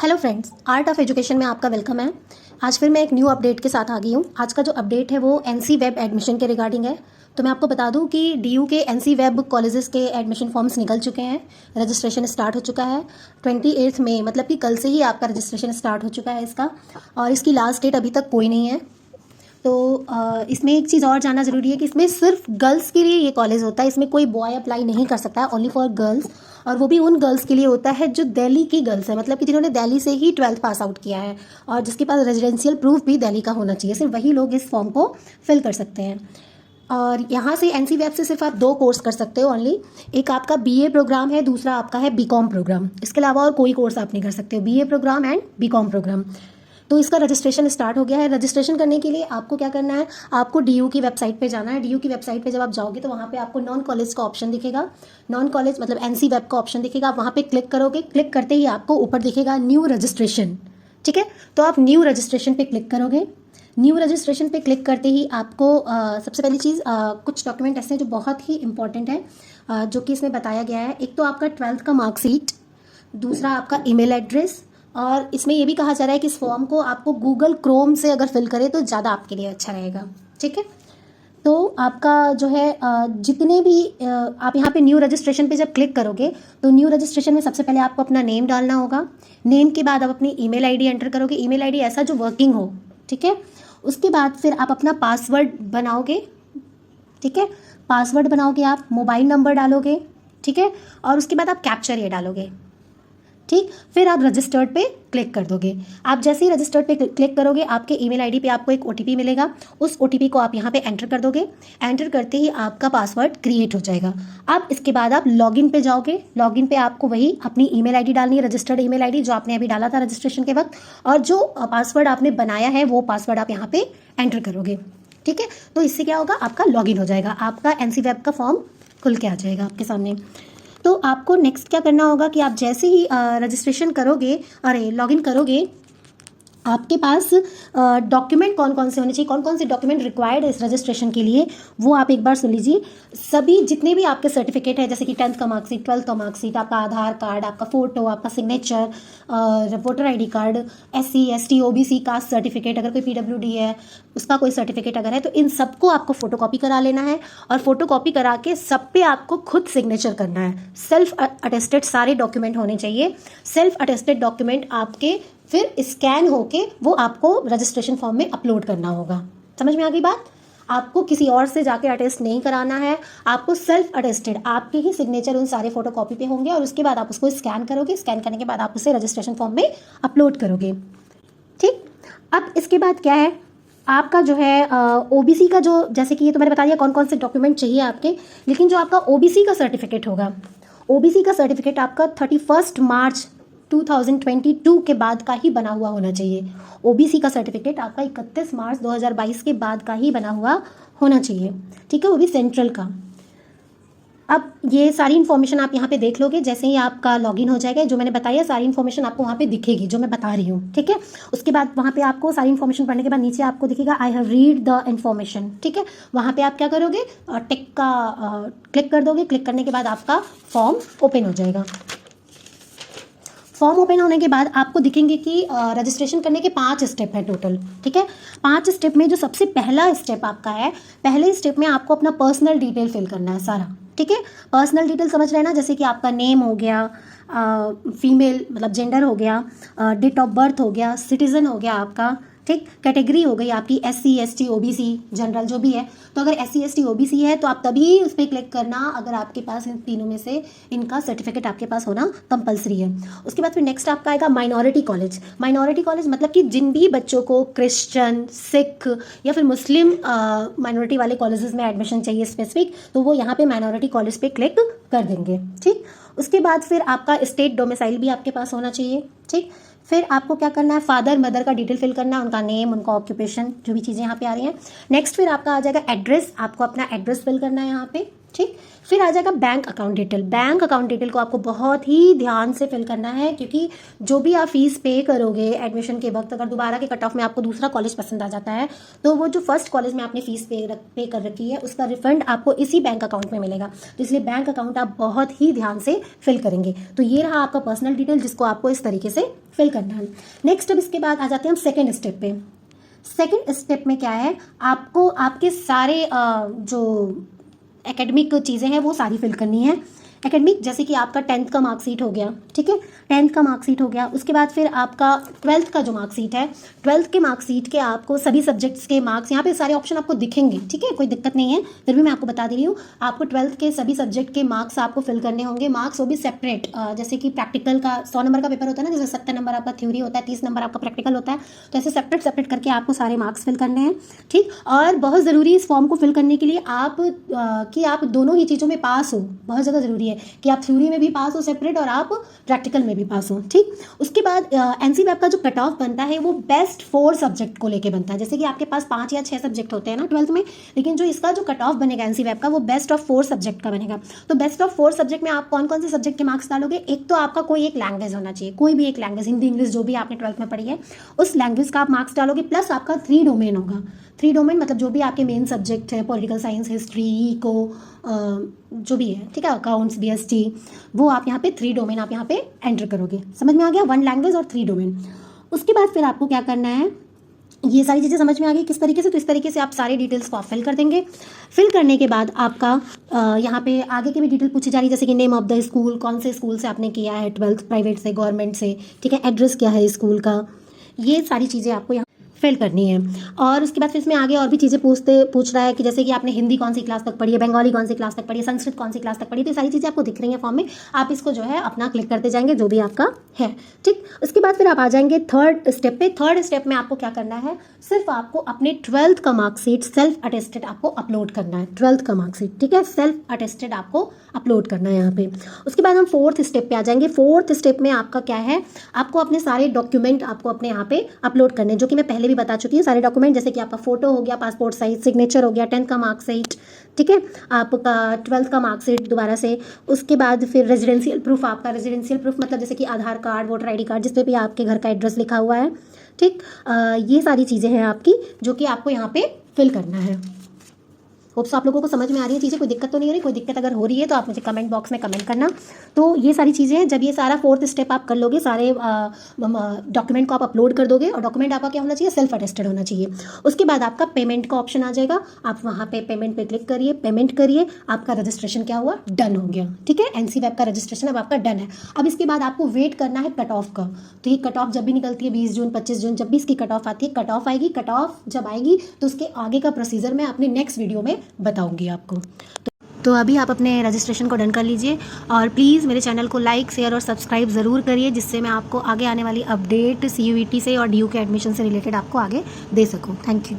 Hello friends, art of education में आपका welcome है। आज फिर मैं एक न्यू अपडेट के साथ आ गई हूँ। आज का जो अपडेट है वो एनसी वेब एडमिशन के रिगार्डिंग है। तो मैं आपको बता दूं कि डीयू के एनसी वेब कॉलेजेस के एडमिशन फॉर्म्स निकल चुके हैं। रजिस्ट्रेशन स्टार्ट हो चुका है 28 मई, मतलब कि कल से ही आपका रजिस्ट्रेशन स्टार्ट हो चुका है इसका, और इसकी लास्ट डेट अभी तक कोई नहीं है। तो इसमें एक चीज़ और जानना ज़रूरी है कि इसमें सिर्फ गर्ल्स के लिए ये कॉलेज होता है। इसमें कोई बॉय अप्लाई नहीं कर सकता है, ओनली फॉर गर्ल्स। और वो भी उन गर्ल्स के लिए होता है जो दिल्ली की गर्ल्स है, मतलब कि जिन्होंने दिल्ली से ही 12th पास आउट किया है और जिसके पास रेजिडेंशियल प्रूफ भी दिल्ली का होना चाहिए। सिर्फ वही लोग इस फॉर्म को फिल कर सकते हैं। और यहाँ से एनसी वेब से सिर्फ आप 2 कोर्स कर सकते हो ओनली। एक आपका बीए प्रोग्राम है, दूसरा आपका है बीकॉम प्रोग्राम। इसके अलावा और कोई कोर्स आप नहीं कर सकते हो, BA program and BCom program. तो इसका रजिस्ट्रेशन स्टार्ट हो गया है। रजिस्ट्रेशन करने के लिए आपको क्या करना है, आपको डीयू की वेबसाइट पे जाना है। डीयू की वेबसाइट पे जब आप जाओगे तो वहाँ पे आपको नॉन कॉलेज का ऑप्शन दिखेगा, नॉन कॉलेज मतलब एनसी वेब का ऑप्शन दिखेगा। आप वहाँ पे क्लिक करोगे, क्लिक करते ही आपको ऊपर दिखेगा न्यू रजिस्ट्रेशन। ठीक है, तो आप न्यू रजिस्ट्रेशन पे क्लिक करोगे। न्यू रजिस्ट्रेशन पे क्लिक करते ही आपको सबसे पहली चीज़ कुछ डॉक्यूमेंट ऐसे हैं जो बहुत ही इंपॉर्टेंट है, जो कि इसमें बताया गया है। एक तो आपका 12th का मार्कशीट, दूसरा आपका ईमेल एड्रेस, और इसमें ये भी कहा जा रहा है कि इस फॉर्म को आपको गूगल क्रोम से अगर फिल करें तो ज़्यादा आपके लिए अच्छा रहेगा। ठीक है, तो आपका जो है जितने भी आप यहाँ पे न्यू रजिस्ट्रेशन पे जब क्लिक करोगे तो न्यू रजिस्ट्रेशन में सबसे पहले आपको अपना नेम डालना होगा। नेम के बाद आप अपनी ईमेल आईडी एंटर करोगे, ईमेल आईडी ऐसा जो वर्किंग हो। ठीक है, उसके बाद फिर आप अपना पासवर्ड बनाओगे। ठीक है, पासवर्ड बनाओगे, आप मोबाइल नंबर डालोगे। ठीक है, और उसके बाद आप कैप्चर ये डालोगे। ठीक, फिर आप रजिस्टर्ड पे क्लिक कर दोगे। आप जैसे ही रजिस्टर्ड पे क्लिक करोगे आपके ईमेल आईडी पे आपको एक ओटीपी मिलेगा। उस ओटीपी को आप यहाँ पे एंटर कर दोगे। एंटर करते ही आपका पासवर्ड क्रिएट हो जाएगा। अब इसके बाद आप लॉगिन पे जाओगे। लॉगिन पे आपको वही अपनी ईमेल आईडी डालनी है, रजिस्टर्ड ईमेल आईडी जो आपने अभी डाला था रजिस्ट्रेशन के वक्त, और जो पासवर्ड आपने बनाया है वो पासवर्ड आप यहाँ पे एंटर करोगे। ठीक है, तो इससे क्या होगा, आपका लॉगिन हो जाएगा, आपका एनसी वेब का फॉर्म खुल के आ जाएगा आपके सामने। तो आपको नेक्स्ट क्या करना होगा कि आप जैसे ही रजिस्ट्रेशन करोगे, लॉगिन करोगे, आपके पास डॉक्यूमेंट कौन कौन से होने चाहिए, कौन कौन से डॉक्यूमेंट रिक्वायर्ड है इस रजिस्ट्रेशन के लिए, वो आप एक बार सुन लीजिए। सभी जितने भी आपके सर्टिफिकेट है, जैसे कि 10th का मार्कशीट, 12th का मार्कशीट, आपका आधार कार्ड, आपका फ़ोटो, आपका signature, voter ID card, SC ST OBC caste certificate, अगर कोई PWD है उसका कोई सर्टिफिकेट अगर है, तो इन सबको आपको फोटोकॉपी करा लेना है। और फोटोकॉपी करा के सब पे आपको खुद सिग्नेचर करना है। सेल्फ अटेस्टेड सारे डॉक्यूमेंट होने चाहिए। सेल्फ अटेस्टेड डॉक्यूमेंट आपके फिर स्कैन होके वो आपको रजिस्ट्रेशन फॉर्म में अपलोड करना होगा। समझ में आ गई बात? आपको किसी और से जाके अटेस्ट नहीं कराना है, आपको सेल्फ अटेस्टेड आपके ही सिग्नेचर उन सारे फोटोकॉपी पे होंगे, और उसके बाद आप उसको स्कैन करोगे। स्कैन करने के बाद आप उसे रजिस्ट्रेशन फॉर्म में अपलोड करोगे। ठीक, अब इसके बाद क्या है, आपका जो है OBC का जो, जैसे कि ये तो मैंने बता दिया कौन कौन से डॉक्यूमेंट चाहिए आपके, लेकिन जो आपका OBC का सर्टिफिकेट होगा, OBC का सर्टिफिकेट आपका 31 मार्च 2022 के बाद का ही बना हुआ होना चाहिए। OBC का सर्टिफिकेट आपका 31 मार्च 2022 के बाद का ही बना हुआ होना चाहिए। ठीक है, वो भी सेंट्रल का। अब ये सारी इन्फॉर्मेशन आप यहाँ पे देख लोगे जैसे ही आपका लॉगिन हो जाएगा। जो मैंने बताया सारी इन्फॉर्मेशन आपको वहाँ पे दिखेगी जो मैं बता रही हूँ। ठीक है, उसके बाद वहाँ पे आपको सारी इन्फॉर्मेशन पढ़ने के बाद नीचे आपको दिखेगा I have read the information. ठीक है, वहाँ पे आप क्या करोगे, टिक का क्लिक कर दोगे। क्लिक करने के बाद आपका फॉर्म ओपन हो जाएगा। फॉर्म ओपन होने के बाद आपको दिखेंगे कि रजिस्ट्रेशन करने के 5 स्टेप है टोटल। ठीक है, 5 स्टेप में जो सबसे पहला स्टेप आपका है, पहले स्टेप में आपको अपना पर्सनल डिटेल फिल करना है सारा। ठीक है, पर्सनल डिटेल समझ रहे हैं ना, जैसे कि आपका नेम हो गया, फीमेल मतलब जेंडर हो गया, डेट ऑफ बर्थ हो गया, सिटीज़न हो गया आपका। ठीक, कैटेगरी हो गई आपकी SC ST OBC जनरल जो भी है। तो अगर SC ST OBC है तो आप तभी उस पर क्लिक करना अगर आपके पास इन तीनों में से इनका सर्टिफिकेट आपके पास होना कंपलसरी है। उसके बाद फिर नेक्स्ट आपका आएगा माइनॉरिटी कॉलेज। माइनॉरिटी कॉलेज मतलब कि जिन भी बच्चों को क्रिश्चियन, सिख या फिर मुस्लिम माइनॉरिटी वाले कॉलेजेस में एडमिशन चाहिए स्पेसिफिक, तो वो यहाँ पे माइनॉरिटी कॉलेज पे क्लिक कर देंगे। ठीक, उसके बाद फिर आपका स्टेट डोमिसाइल भी आपके पास होना चाहिए। ठीक, फिर आपको क्या करना है, फादर मदर का डिटेल फिल करना है, उनका नेम, उनका ऑक्यूपेशन, जो भी चीज़ें यहाँ पे आ रही हैं। नेक्स्ट फिर आपका आ जाएगा एड्रेस, आपको अपना एड्रेस फिल करना है यहाँ पे। ठीक। फिर आ जाएगा bank account detail. Bank account detail को आपको बहुत ही ध्यान से फिल करना है, क्योंकि जो भी आप फीस पे करोगे एडमिशन के वक्त, अगर दोबारा के कट ऑफ में आपको दूसरा कॉलेज पसंद आ जाता है तो वो जो फर्स्ट कॉलेज में आपने फीस पे कर रखी है उसका रिफंड आपको इसी बैंक अकाउंट में मिलेगा। तो इसलिए बैंक अकाउंट आप बहुत ही ध्यान से फिल करेंगे। तो ये रहा आपका पर्सनल डिटेल, जिसको आपको इस तरीके से फिल करना है। नेक्स्ट, अब इसके बाद आ जाते हैं हम सेकेंड स्टेप पे। सेकेंड स्टेप में क्या है, आपको आपके सारे जो एकेडमिक चीज़ें हैं वो सारी फिल करनी है। एकेडमिक जैसे कि आपका 10th का मार्कशीट हो गया, ठीक है, 10th का मार्कशीट हो गया। उसके बाद फिर आपका 12th का जो मार्कशीट है, 12th के मार्कशीट के आपको सभी सब्जेक्ट्स के मार्क्स, यहाँ पे सारे ऑप्शन आपको दिखेंगे, ठीक है, कोई दिक्कत नहीं है, फिर भी मैं आपको बता दे रही हूँ। आपको 12th के सभी सब्जेक्ट के मार्क्स आपको फिल करने होंगे। मार्क्स वो भी सेपरेट, जैसे कि प्रैक्टिकल का 100 नंबर का पेपर होता है ना, जैसे 70 नंबर आपका थ्योरी होता है, 30 नंबर आपका प्रैक्टिकल होता है, तो ऐसे सेपरेट सेपरेट करके आपको सारे मार्क्स फिल करने हैं, ठीक। और बहुत ज़रूरी इस फॉर्म को फिल करने के लिए आप दोनों ही चीज़ों में पास हो, बहुत ज़्यादा ज़रूरी है कि आप थ्योरी में भी पास हो सेपरेट और आप प्रैक्टिकल में भी पास हो, ठीक। उसके बाद एनसीवैब का जो कट ऑफ बनता है वो बेस्ट 4 सब्जेक्ट को लेके बनता है। जैसे कि आपके पास 5 या 6 सब्जेक्ट होते हैं ना 12th में, लेकिन जो इसका जो कट ऑफ बनेगा एनसीवैब का वो बेस्ट ऑफ 4 सब्जेक्ट का बनेगा। तो बेस्ट ऑफ 4 सब्जेक्ट में आप कौन कौन से सब्जेक्ट के मार्क्स डालोगे? एक तो आपका कोई एक लैंग्वेज होना चाहिए, कोई भी एक लैंग्वेज, हिंदी इंग्लिश जो भी आपने 12th में पढ़ी है उस लैंग्वेज का आप मार्क्स डालोगे। प्लस आपका 3 डोमेन होगा। 3 डोमेन मतलब जो भी आपके मेन सब्जेक्ट है, पॉलिटिकल साइंस, हिस्ट्री, इको, जो भी है, ठीक है, अकाउंट्स, बीएसटी, वो आप यहाँ पे 3 डोमेन आप यहाँ पे एंटर करोगे। समझ में आ गया? 1 लैंग्वेज और 3 डोमेन। उसके बाद फिर आपको क्या करना है, ये सारी चीज़ें समझ में आ गई किस तरीके से, तो इस तरीके से आप सारे डिटेल्स को आप फिल कर देंगे। फिल करने के बाद आपका यहाँ पे आगे की भी डिटेल पूछी जा रही है, जैसे कि नेम ऑफ द स्कूल, कौन से स्कूल से आपने किया है 12th, प्राइवेट से, गवर्नमेंट से, ठीक है, एड्रेस क्या है स्कूल का, ये सारी चीज़ें आपको यहाँ फिल करनी है। और उसके बाद फिर इसमें आगे और भी चीज़ें पूछ रहा है कि जैसे कि आपने हिंदी कौन सी क्लास तक पढ़ी है, बंगाली कौन सी क्लास तक पढ़ी है, संस्कृत कौन सी क्लास तक पढ़ी है, तो ये सारी चीज़ें आपको दिख रही हैं फॉर्म में। आप इसको जो है अपना क्लिक करते जाएंगे जो भी आपका है, ठीक। उसके बाद फिर आप आ जाएंगे थर्ड स्टेप पे। थर्ड स्टेप में आपको क्या करना है, सिर्फ आपको अपने 12th का मार्कशीट सेल्फ अटेस्टेड आपको अपलोड करना है। 12th का मार्कशीट, ठीक है, सेल्फ अटेस्टेड आपको अपलोड करना है यहाँ पे। उसके बाद हम 4th स्टेप पे आ जाएंगे। 4th स्टेप में आपका क्या है, आपको अपने सारे डॉक्यूमेंट आपको अपने यहाँ पे अपलोड करने हैं, जो कि मैं पहले भी बता चुकी हूँ। सारे डॉक्यूमेंट जैसे कि आपका फोटो हो गया, पासपोर्ट साइज, सिग्नेचर हो गया, 10th का मार्कशीट, ठीक है, आपका 12th का मार्कशीट दोबारा से। उसके बाद फिर रेजिडेंशियल प्रूफ, आपका रेजिडेंशियल प्रूफ मतलब जैसे कि आधार कार्ड, वोटर आईडी कार्ड, जिस पे भी आपके घर का एड्रेस लिखा हुआ है, ठीक। ये सारी चीज़ें हैं आपकी जो कि आपको यहाँ पे फिल करना है। होप्स आप लोगों को समझ में आ रही है चीज़ें, कोई दिक्कत तो नहीं हो रही? कोई दिक्कत अगर हो रही है तो आप मुझे कमेंट बॉक्स में कमेंट करना। तो ये सारी चीज़ें हैं, जब ये सारा 4th स्टेप आप कर लोगे, सारे डॉक्यूमेंट को आप अपलोड कर दोगे, और डॉक्यूमेंट आपका क्या होना चाहिए, सेल्फ अटेस्टेड होना चाहिए। उसके बाद आपका पेमेंट का ऑप्शन आ जाएगा, आप वहाँ पे पेमेंट पे क्लिक करिए, पेमेंट करिए, आपका रजिस्ट्रेशन क्या हुआ, डन हो गया, ठीक है। एनसीवैब का रजिस्ट्रेशन अब आपका डन है। अब इसके बाद आपको वेट करना है कट ऑफ का। तो ये कट ऑफ जब भी निकलती है 20 जून, 25 जून, जब भी इसकी कट ऑफ आती है, कट ऑफ आएगी, कट ऑफ जब आएगी तो उसके आगे का प्रोसीजर मैं अपने नेक्स्ट वीडियो में बताऊंगी आपको। तो अभी आप अपने रजिस्ट्रेशन को डन कर लीजिए, और प्लीज़ मेरे चैनल को लाइक, शेयर और सब्सक्राइब ज़रूर करिए, जिससे मैं आपको आगे आने वाली अपडेट CUET से और DU के एडमिशन से रिलेटेड आपको आगे दे सकूं। Thank you.